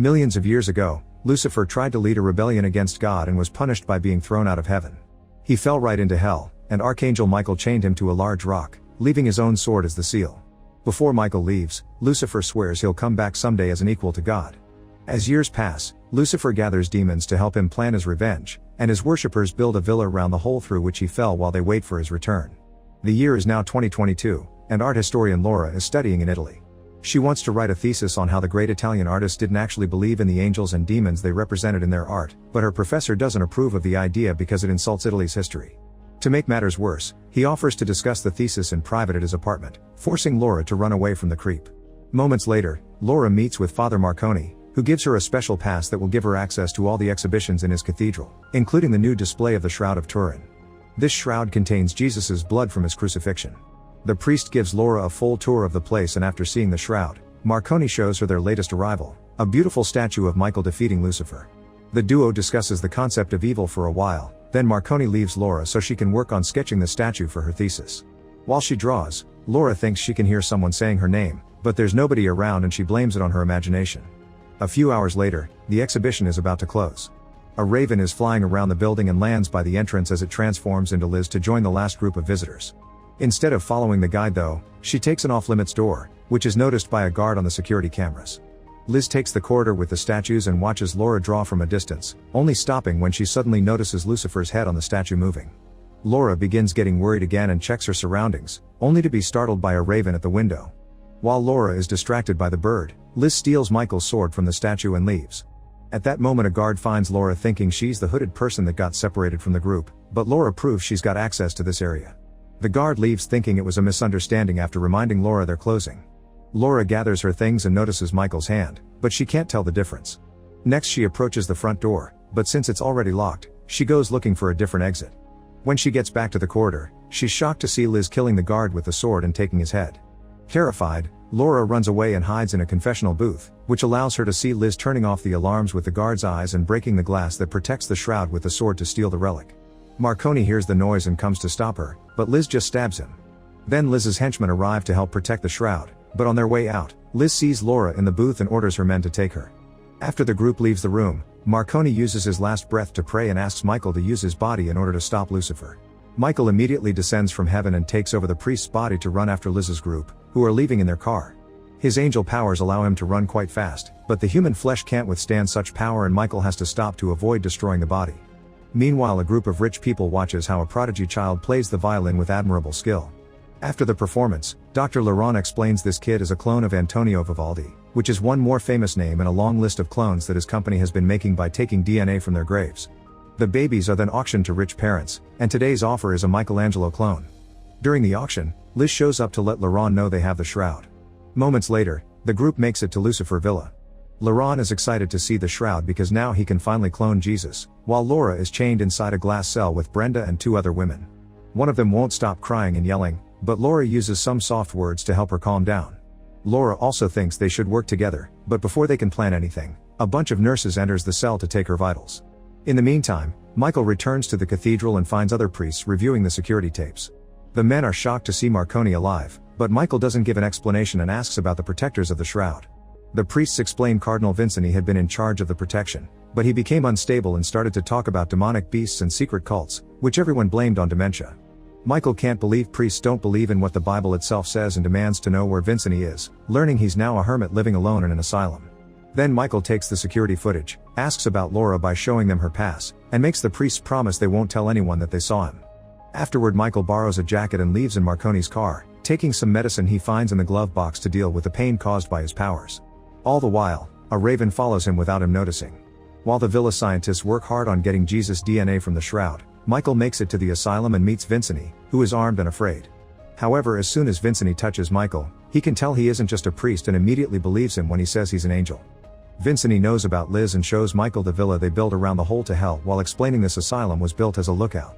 Millions of years ago, Lucifer tried to lead a rebellion against God and was punished by being thrown out of heaven. He fell right into hell, and Archangel Michael chained him to a large rock, leaving his own sword as the seal. Before Michael leaves, Lucifer swears he'll come back someday as an equal to God. As years pass, Lucifer gathers demons to help him plan his revenge, and his worshippers build a villa around the hole through which he fell while they wait for his return. The year is now 2022, and art historian Laura is studying in Italy. She wants to write a thesis on how the great Italian artists didn't actually believe in the angels and demons they represented in their art, but her professor doesn't approve of the idea because it insults Italy's history. To make matters worse, he offers to discuss the thesis in private at his apartment, forcing Laura to run away from the creep. Moments later, Laura meets with Father Marconi, who gives her a special pass that will give her access to all the exhibitions in his cathedral, including the new display of the Shroud of Turin. This shroud contains Jesus' blood from his crucifixion. The priest gives Laura a full tour of the place, and after seeing the shroud, Marconi shows her their latest arrival, a beautiful statue of Michael defeating Lucifer. The duo discusses the concept of evil for a while, then Marconi leaves Laura so she can work on sketching the statue for her thesis. While she draws, Laura thinks she can hear someone saying her name, but there's nobody around and she blames it on her imagination. A few hours later, the exhibition is about to close. A raven is flying around the building and lands by the entrance as it transforms into Liz to join the last group of visitors. Instead of following the guide though, she takes an off-limits door, which is noticed by a guard on the security cameras. Liz takes the corridor with the statues and watches Laura draw from a distance, only stopping when she suddenly notices Lucifer's head on the statue moving. Laura begins getting worried again and checks her surroundings, only to be startled by a raven at the window. While Laura is distracted by the bird, Liz steals Michael's sword from the statue and leaves. At that moment a guard finds Laura thinking she's the hooded person that got separated from the group, but Laura proves she's got access to this area. The guard leaves thinking it was a misunderstanding after reminding Laura they're closing. Laura gathers her things and notices Michael's hand, but she can't tell the difference. Next she approaches the front door, but since it's already locked, she goes looking for a different exit. When she gets back to the corridor, she's shocked to see Liz killing the guard with the sword and taking his head. Terrified, Laura runs away and hides in a confessional booth, which allows her to see Liz turning off the alarms with the guard's eyes and breaking the glass that protects the shroud with the sword to steal the relic. Marconi hears the noise and comes to stop her, but Liz just stabs him. Then Liz's henchmen arrive to help protect the shroud, but on their way out, Liz sees Laura in the booth and orders her men to take her. After the group leaves the room, Marconi uses his last breath to pray and asks Michael to use his body in order to stop Lucifer. Michael immediately descends from heaven and takes over the priest's body to run after Liz's group, who are leaving in their car. His angel powers allow him to run quite fast, but the human flesh can't withstand such power and Michael has to stop to avoid destroying the body. Meanwhile, a group of rich people watches how a prodigy child plays the violin with admirable skill. After the performance, Dr. Laurent explains this kid is a clone of Antonio Vivaldi, which is one more famous name in a long list of clones that his company has been making by taking DNA from their graves. The babies are then auctioned to rich parents, and today's offer is a Michelangelo clone. During the auction, Liz shows up to let Laurent know they have the shroud. Moments later, the group makes it to Lucifer Villa. Laurent is excited to see the shroud because now he can finally clone Jesus, while Laura is chained inside a glass cell with Brenda and two other women. One of them won't stop crying and yelling, but Laura uses some soft words to help her calm down. Laura also thinks they should work together, but before they can plan anything, a bunch of nurses enters the cell to take her vitals. In the meantime, Michael returns to the cathedral and finds other priests reviewing the security tapes. The men are shocked to see Marconi alive, but Michael doesn't give an explanation and asks about the protectors of the shroud. The priests explain Cardinal Vincini had been in charge of the protection, but he became unstable and started to talk about demonic beasts and secret cults, which everyone blamed on dementia. Michael can't believe priests don't believe in what the Bible itself says and demands to know where Vincini is, learning he's now a hermit living alone in an asylum. Then Michael takes the security footage, asks about Laura by showing them her pass, and makes the priests promise they won't tell anyone that they saw him. Afterward, Michael borrows a jacket and leaves in Marconi's car, taking some medicine he finds in the glove box to deal with the pain caused by his powers. All the while, a raven follows him without him noticing. While the villa scientists work hard on getting Jesus' DNA from the shroud, Michael makes it to the asylum and meets Vincini, who is armed and afraid. However, as soon as Vincini touches Michael, he can tell he isn't just a priest and immediately believes him when he says he's an angel. Vincini knows about Liz and shows Michael the villa they built around the hole to hell while explaining this asylum was built as a lookout.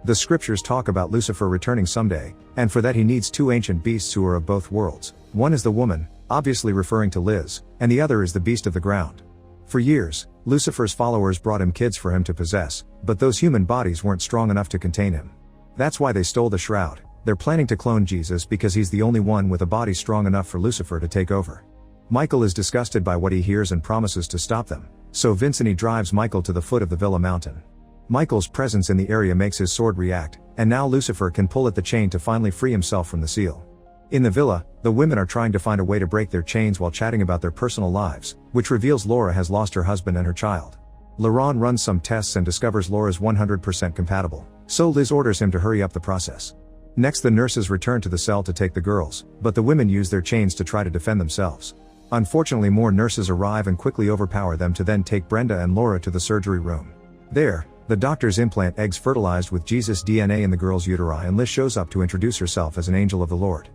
The scriptures talk about Lucifer returning someday, and for that he needs two ancient beasts who are of both worlds. One is the woman, obviously referring to Liz, and the other is the beast of the ground. For years, Lucifer's followers brought him kids for him to possess, but those human bodies weren't strong enough to contain him. That's why they stole the shroud. They're planning to clone Jesus because he's the only one with a body strong enough for Lucifer to take over. Michael is disgusted by what he hears and promises to stop them, so Vincent drives Michael to the foot of the villa mountain. Michael's presence in the area makes his sword react, and now Lucifer can pull at the chain to finally free himself from the seal. In the villa, the women are trying to find a way to break their chains while chatting about their personal lives, which reveals Laura has lost her husband and her child. Laurent runs some tests and discovers Laura's 100% compatible, so Liz orders him to hurry up the process. Next, the nurses return to the cell to take the girls, but the women use their chains to try to defend themselves. Unfortunately, more nurses arrive and quickly overpower them to then take Brenda and Laura to the surgery room. There, the doctors implant eggs fertilized with Jesus' DNA in the girl's uteri, and Liz shows up to introduce herself as an angel of the Lord.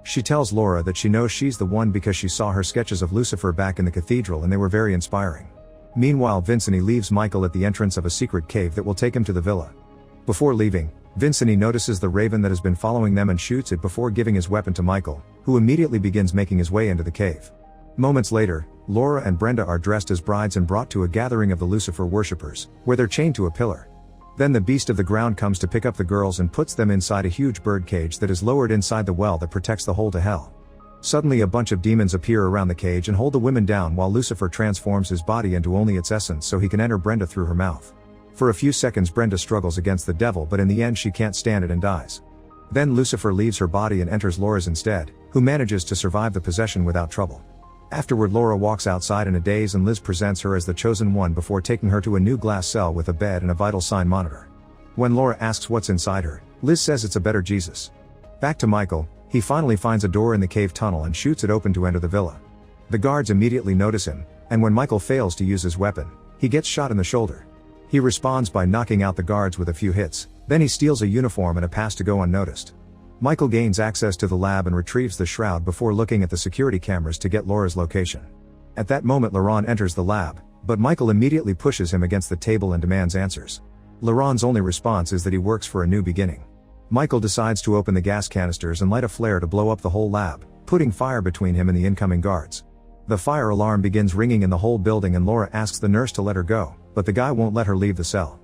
She tells Laura that she knows she's the one because she saw her sketches of Lucifer back in the cathedral and they were very inspiring. Meanwhile, Vincent leaves Michael at the entrance of a secret cave that will take him to the villa. Before leaving, Vincent notices the raven that has been following them and shoots it before giving his weapon to Michael, who immediately begins making his way into the cave. Moments later, Laura and Brenda are dressed as brides and brought to a gathering of the Lucifer worshippers, where they're chained to a pillar. Then the beast of the ground comes to pick up the girls and puts them inside a huge bird cage that is lowered inside the well that protects the hole to hell. Suddenly a bunch of demons appear around the cage and hold the women down while Lucifer transforms his body into only its essence so he can enter Brenda through her mouth. For a few seconds Brenda struggles against the devil, but in the end she can't stand it and dies. Then Lucifer leaves her body and enters Laura's instead, who manages to survive the possession without trouble. Afterward, Laura walks outside in a daze and Liz presents her as the chosen one before taking her to a new glass cell with a bed and a vital sign monitor. When Laura asks what's inside her, Liz says it's a better Jesus. Back to Michael, he finally finds a door in the cave tunnel and shoots it open to enter the villa. The guards immediately notice him, and when Michael fails to use his weapon, he gets shot in the shoulder. He responds by knocking out the guards with a few hits, then he steals a uniform and a pass to go unnoticed. Michael gains access to the lab and retrieves the shroud before looking at the security cameras to get Laura's location. At that moment Laurent enters the lab, but Michael immediately pushes him against the table and demands answers. Laurent's only response is that he works for a new beginning. Michael decides to open the gas canisters and light a flare to blow up the whole lab, putting fire between him and the incoming guards. The fire alarm begins ringing in the whole building and Laura asks the nurse to let her go, but the guy won't let her leave the cell.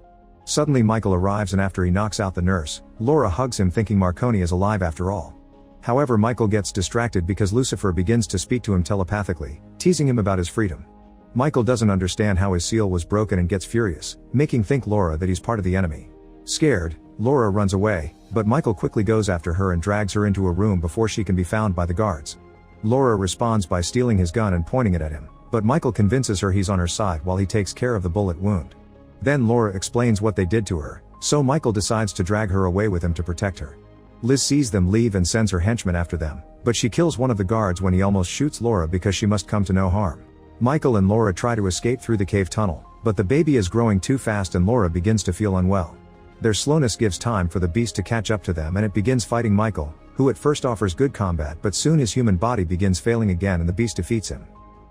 Suddenly Michael arrives and after he knocks out the nurse, Laura hugs him thinking Marconi is alive after all. However, Michael gets distracted because Lucifer begins to speak to him telepathically, teasing him about his freedom. Michael doesn't understand how his seal was broken and gets furious, making think Laura that he's part of the enemy. Scared, Laura runs away, but Michael quickly goes after her and drags her into a room before she can be found by the guards. Laura responds by stealing his gun and pointing it at him, but Michael convinces her he's on her side while he takes care of the bullet wound. Then Laura explains what they did to her, so Michael decides to drag her away with him to protect her. Liz sees them leave and sends her henchmen after them, but she kills one of the guards when he almost shoots Laura because she must come to no harm. Michael and Laura try to escape through the cave tunnel, but the baby is growing too fast and Laura begins to feel unwell. Their slowness gives time for the beast to catch up to them and it begins fighting Michael, who at first offers good combat but soon his human body begins failing again and the beast defeats him.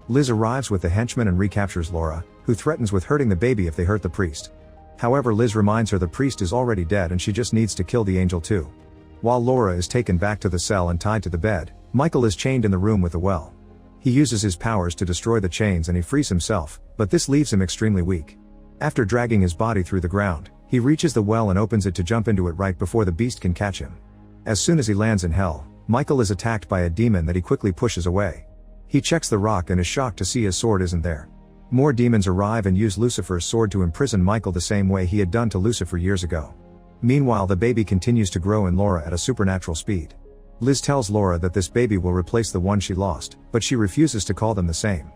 Liz arrives with the henchmen and recaptures Laura, who threatens with hurting the baby if they hurt the priest. However, Liz reminds her the priest is already dead and she just needs to kill the angel too. While Laura is taken back to the cell and tied to the bed, Michael is chained in the room with the well. He uses his powers to destroy the chains and he frees himself, but this leaves him extremely weak. After dragging his body through the ground, he reaches the well and opens it to jump into it right before the beast can catch him. As soon as he lands in hell, Michael is attacked by a demon that he quickly pushes away. He checks the rock and is shocked to see his sword isn't there. More demons arrive and use Lucifer's sword to imprison Michael the same way he had done to Lucifer years ago. Meanwhile, the baby continues to grow in Laura at a supernatural speed. Liz tells Laura that this baby will replace the one she lost, but she refuses to call them the same.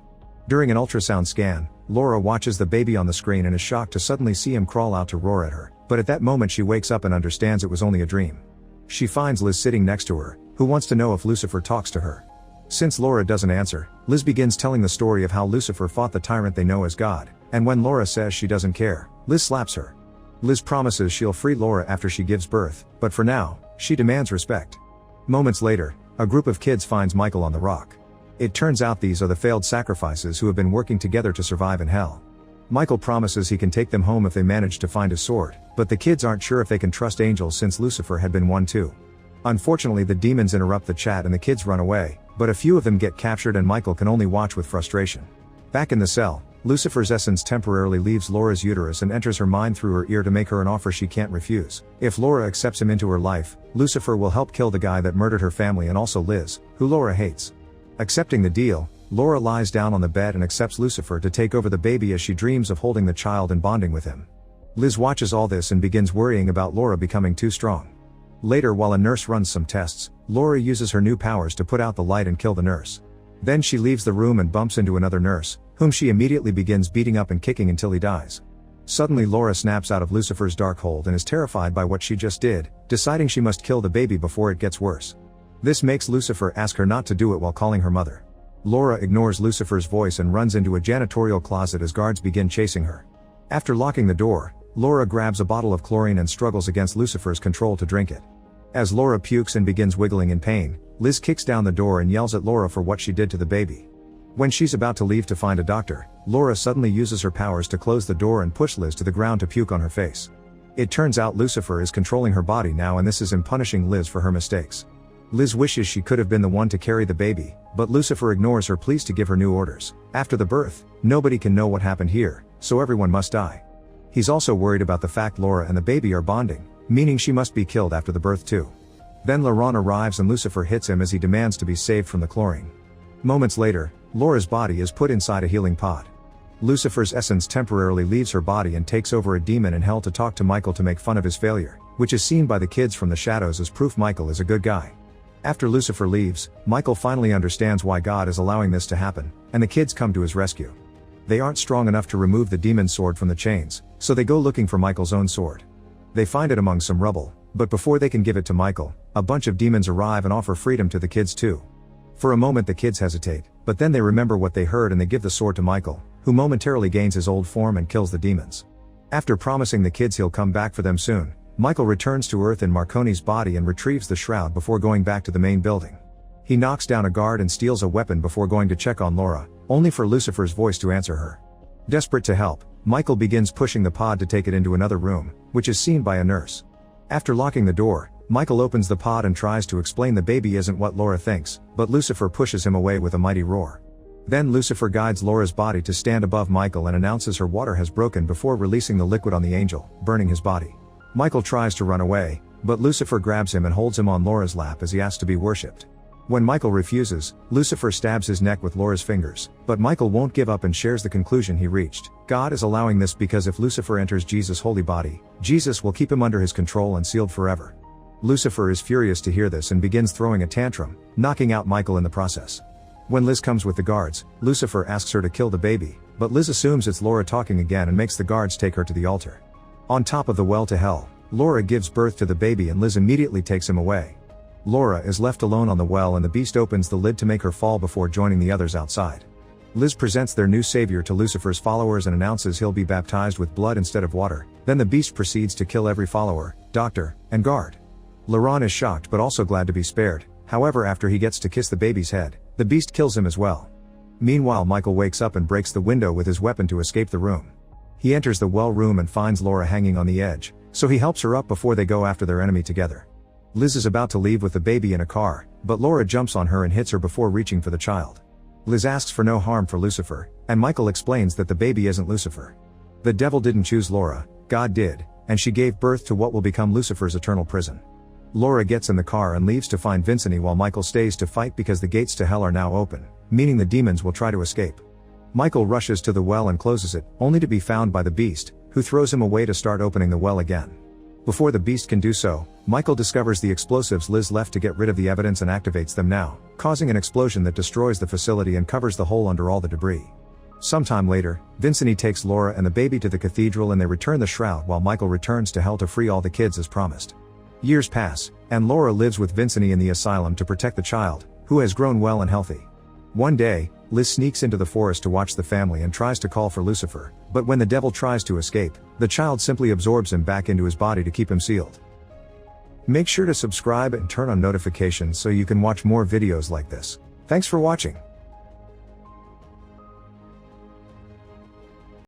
During an ultrasound scan, Laura watches the baby on the screen and is shocked to suddenly see him crawl out to roar at her, but at that moment she wakes up and understands it was only a dream. She finds Liz sitting next to her, who wants to know if Lucifer talks to her. Since Laura doesn't answer, Liz begins telling the story of how Lucifer fought the tyrant they know as God, and when Laura says she doesn't care, Liz slaps her. Liz promises she'll free Laura after she gives birth, but for now, she demands respect. Moments later, a group of kids finds Michael on the rock. It turns out these are the failed sacrifices who have been working together to survive in hell. Michael promises he can take them home if they manage to find his sword, but the kids aren't sure if they can trust angels since Lucifer had been one too. Unfortunately, the demons interrupt the chat and the kids run away, but a few of them get captured and Michael can only watch with frustration. Back in the cell, Lucifer's essence temporarily leaves Laura's uterus and enters her mind through her ear to make her an offer she can't refuse. If Laura accepts him into her life, Lucifer will help kill the guy that murdered her family and also Liz, who Laura hates. Accepting the deal, Laura lies down on the bed and accepts Lucifer to take over the baby as she dreams of holding the child and bonding with him. Liz watches all this and begins worrying about Laura becoming too strong. Later, while a nurse runs some tests, Laura uses her new powers to put out the light and kill the nurse. Then she leaves the room and bumps into another nurse, whom she immediately begins beating up and kicking until he dies. Suddenly Laura snaps out of Lucifer's dark hold and is terrified by what she just did, deciding she must kill the baby before it gets worse. This makes Lucifer ask her not to do it while calling her mother. Laura ignores Lucifer's voice and runs into a janitorial closet as guards begin chasing her. After locking the door, Laura grabs a bottle of chlorine and struggles against Lucifer's control to drink it. As Laura pukes and begins wiggling in pain, Liz kicks down the door and yells at Laura for what she did to the baby. When she's about to leave to find a doctor, Laura suddenly uses her powers to close the door and push Liz to the ground to puke on her face. It turns out Lucifer is controlling her body now, and this is him punishing Liz for her mistakes. Liz wishes she could have been the one to carry the baby, but Lucifer ignores her pleas to give her new orders. After the birth, nobody can know what happened here, so everyone must die. He's also worried about the fact Laura and the baby are bonding, meaning she must be killed after the birth too. Then Laurent arrives and Lucifer hits him as he demands to be saved from the chlorine. Moments later, Laura's body is put inside a healing pod. Lucifer's essence temporarily leaves her body and takes over a demon in hell to talk to Michael to make fun of his failure, which is seen by the kids from the shadows as proof Michael is a good guy. After Lucifer leaves, Michael finally understands why God is allowing this to happen, and the kids come to his rescue. They aren't strong enough to remove the demon's sword from the chains, so they go looking for Michael's own sword. They find it among some rubble, but before they can give it to Michael, a bunch of demons arrive and offer freedom to the kids too. For a moment the kids hesitate, but then they remember what they heard and they give the sword to Michael, who momentarily gains his old form and kills the demons. After promising the kids he'll come back for them soon, Michael returns to Earth in Marconi's body and retrieves the shroud before going back to the main building. He knocks down a guard and steals a weapon before going to check on Laura, only for Lucifer's voice to answer her. Desperate to help, Michael begins pushing the pod to take it into another room, which is seen by a nurse. After locking the door, Michael opens the pod and tries to explain the baby isn't what Laura thinks, but Lucifer pushes him away with a mighty roar. Then Lucifer guides Laura's body to stand above Michael and announces her water has broken before releasing the liquid on the angel, burning his body. Michael tries to run away, but Lucifer grabs him and holds him on Laura's lap as he asks to be worshipped. When Michael refuses, Lucifer stabs his neck with Laura's fingers, but Michael won't give up and shares the conclusion he reached. God is allowing this because if Lucifer enters Jesus' holy body, Jesus will keep him under his control and sealed forever. Lucifer is furious to hear this and begins throwing a tantrum, knocking out Michael in the process. When Liz comes with the guards, Lucifer asks her to kill the baby, but Liz assumes it's Laura talking again and makes the guards take her to the altar. On top of the well to hell, Laura gives birth to the baby and Liz immediately takes him away. Laura is left alone on the well and the beast opens the lid to make her fall before joining the others outside. Liz presents their new savior to Lucifer's followers and announces he'll be baptized with blood instead of water. Then the beast proceeds to kill every follower, doctor, and guard. Laurent is shocked but also glad to be spared. However, after he gets to kiss the baby's head, the beast kills him as well. Meanwhile, Michael wakes up and breaks the window with his weapon to escape the room. He enters the well room and finds Laura hanging on the edge, so he helps her up before they go after their enemy together. Liz is about to leave with the baby in a car, but Laura jumps on her and hits her before reaching for the child. Liz asks for no harm for Lucifer, and Michael explains that the baby isn't Lucifer. The devil didn't choose Laura, God did, and she gave birth to what will become Lucifer's eternal prison. Laura gets in the car and leaves to find Vincent while Michael stays to fight because the gates to hell are now open, meaning the demons will try to escape. Michael rushes to the well and closes it, only to be found by the beast, who throws him away to start opening the well again. Before the beast can do so, Michael discovers the explosives Liz left to get rid of the evidence and activates them now, causing an explosion that destroys the facility and covers the hole under all the debris. Sometime later, Vincent takes Laura and the baby to the cathedral and they return the shroud while Michael returns to hell to free all the kids as promised. Years pass, and Laura lives with Vincent in the asylum to protect the child, who has grown well and healthy. One day, Liz sneaks into the forest to watch the family and tries to call for Lucifer, but when the devil tries to escape, the child simply absorbs him back into his body to keep him sealed. Make sure to subscribe and turn on notifications so you can watch more videos like this. Thanks for watching.